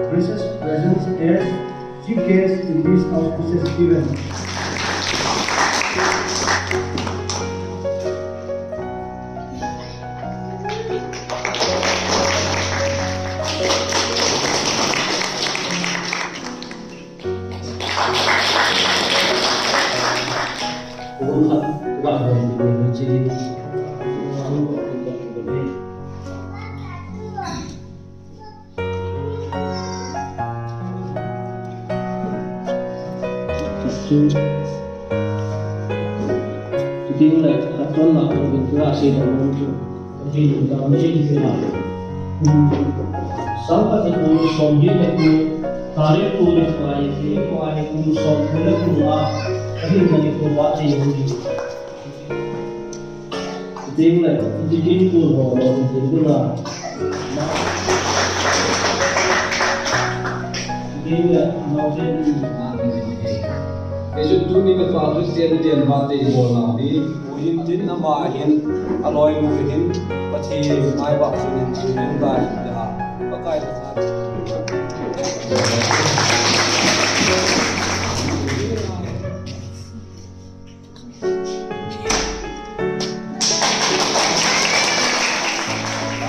precious presence as chief guest in this auspicious event. Tiếng này đặt tuân là công việc thứ hai xin là công việc thì chúng ta mới xin thế nào sau các cái công sống như vậy thì tarik tu được vài thì có ai cũng sống thế là cũng là cái mà cái công việc gì cũng đi tiếng này chỉ kinh tu rồi thì cũng là tiếng này nó sẽ Eju tu ni ka fa Christian tian ba te bol na ni uhin tin na ma hin aloi lu hin pathi mai ba sin chu nin ba da pa kai da sa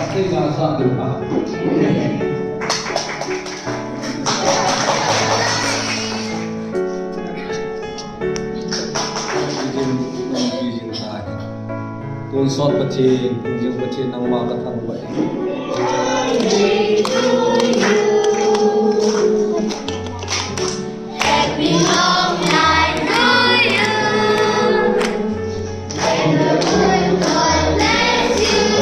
ate na sa du ba Kun sot pathi kunjung pathi nang ma ka thang bai Happy long life to you. May the good God bless you.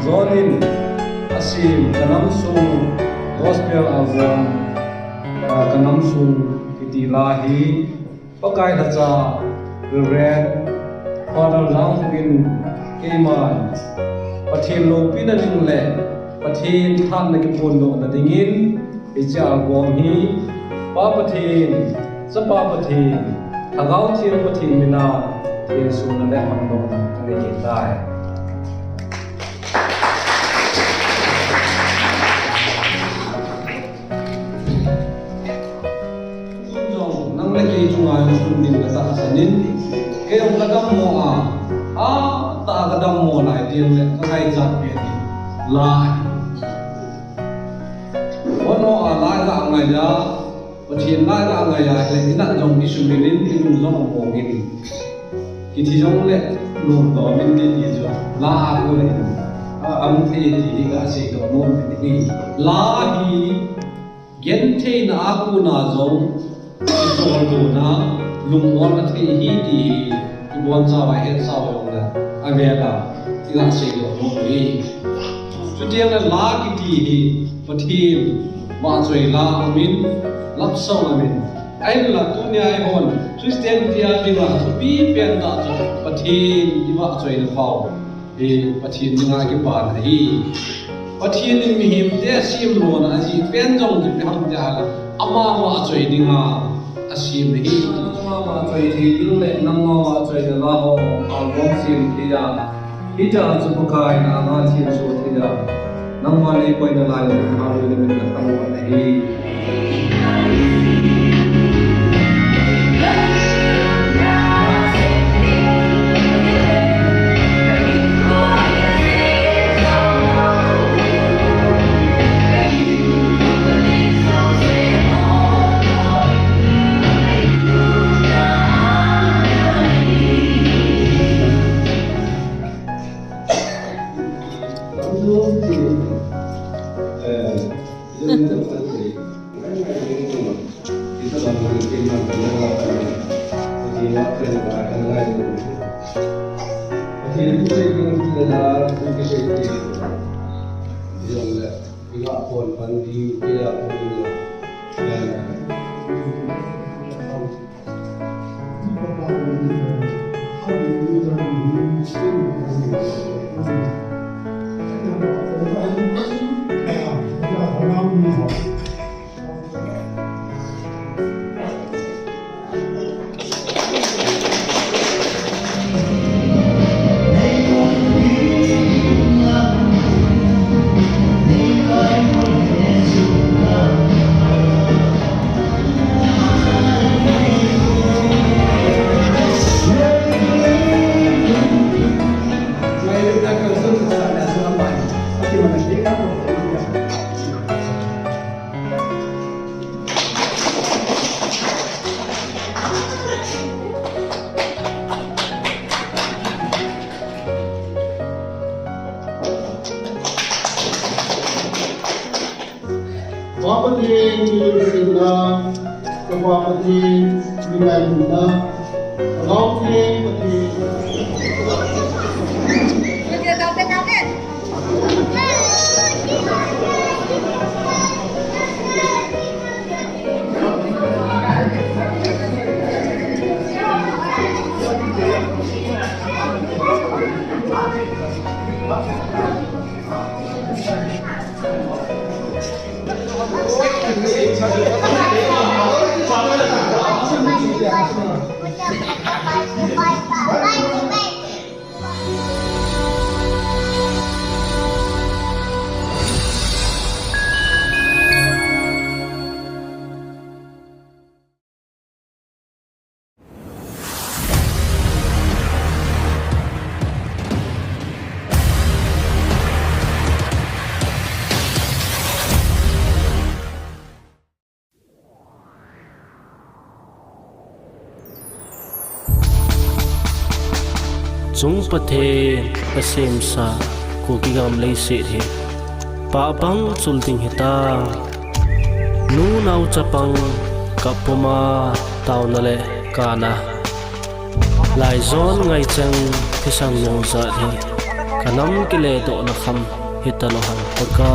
Zonin asim kanam sung gospel azam kanam sung lahi pakai dacha reverend father Rangpin Keman pathin lo pinaling le pathin than na ki pon lo na dingin ichal gom hi pa pathin sa pa pathin thagau thiam pathin mina thien su na le ham lo na ka ni dai Tungai sundin kata sanin, keong kadam mo ta kadam mo na itin le kai jat pe ni lai. Ono lai ka ngai ya, pathin lai ka ngai ya le ina jong ki suminin ki nu jong mo ngin. Ki thi jong le nu do min ti ti jo la ko le am the ti ka se do no ni la hi gen the na aku na jong na lung on na the hi ti ibon sa wa het sa wa yong na avela ti la se do no ni chu tiang na la ki ti hi pathin wa choi la amin lap so amin ai la tu nya ai hon Christian ti a bi wa bi pen ta chu pathin i wa choi na phau e pathin ni nga ki pa na hi pathin ni mi him te sim lo na ji pen jong ji ham ja la ama wa choi ni nga asim hi ma wa choi thi il le nang ma wa choi de la ho al bom sim thi ya hi ja chu pakai na na thi so thi ya nang ma le koi na lai na ha lu le min na tam wa na hi na kapapati minay na Longni pati Chung pathe asem sa koki gam lei se he pa bang chulting hita nu nau chapang kapuma taunale kana lai zon ngai chang kisang no za he kanam kile do na kham hitalo han ka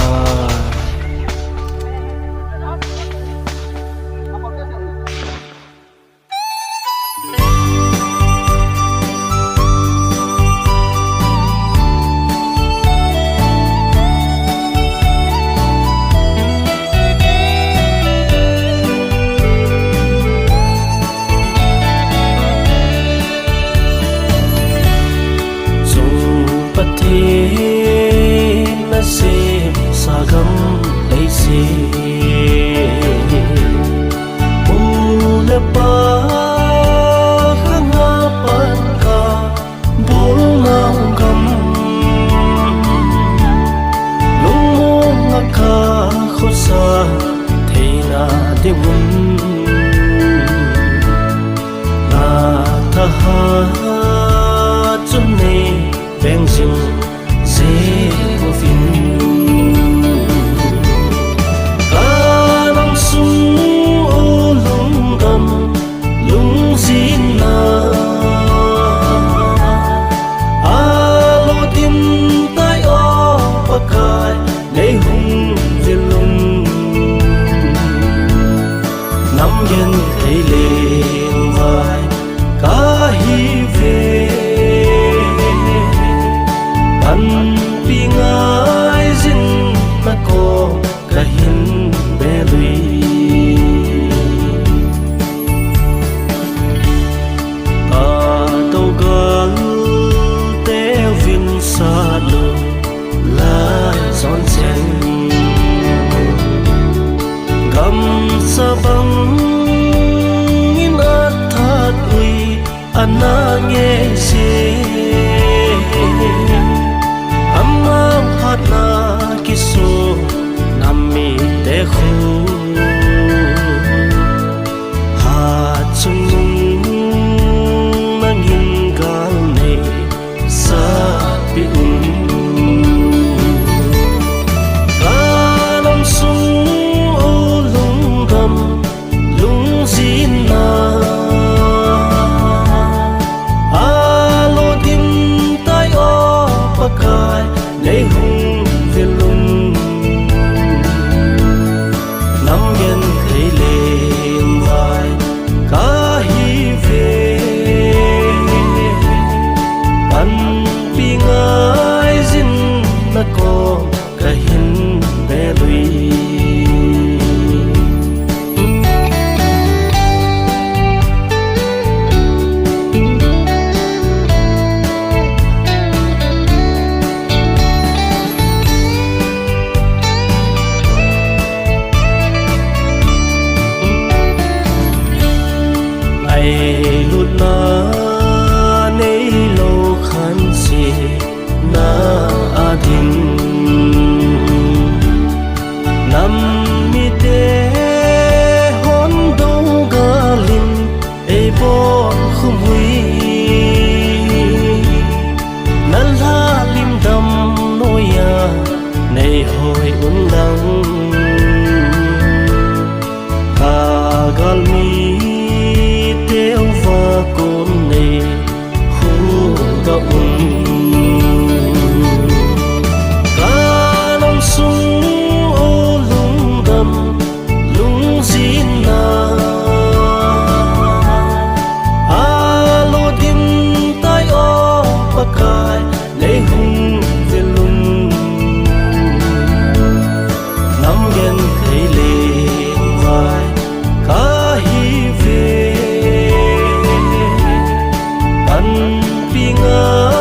pan pi nga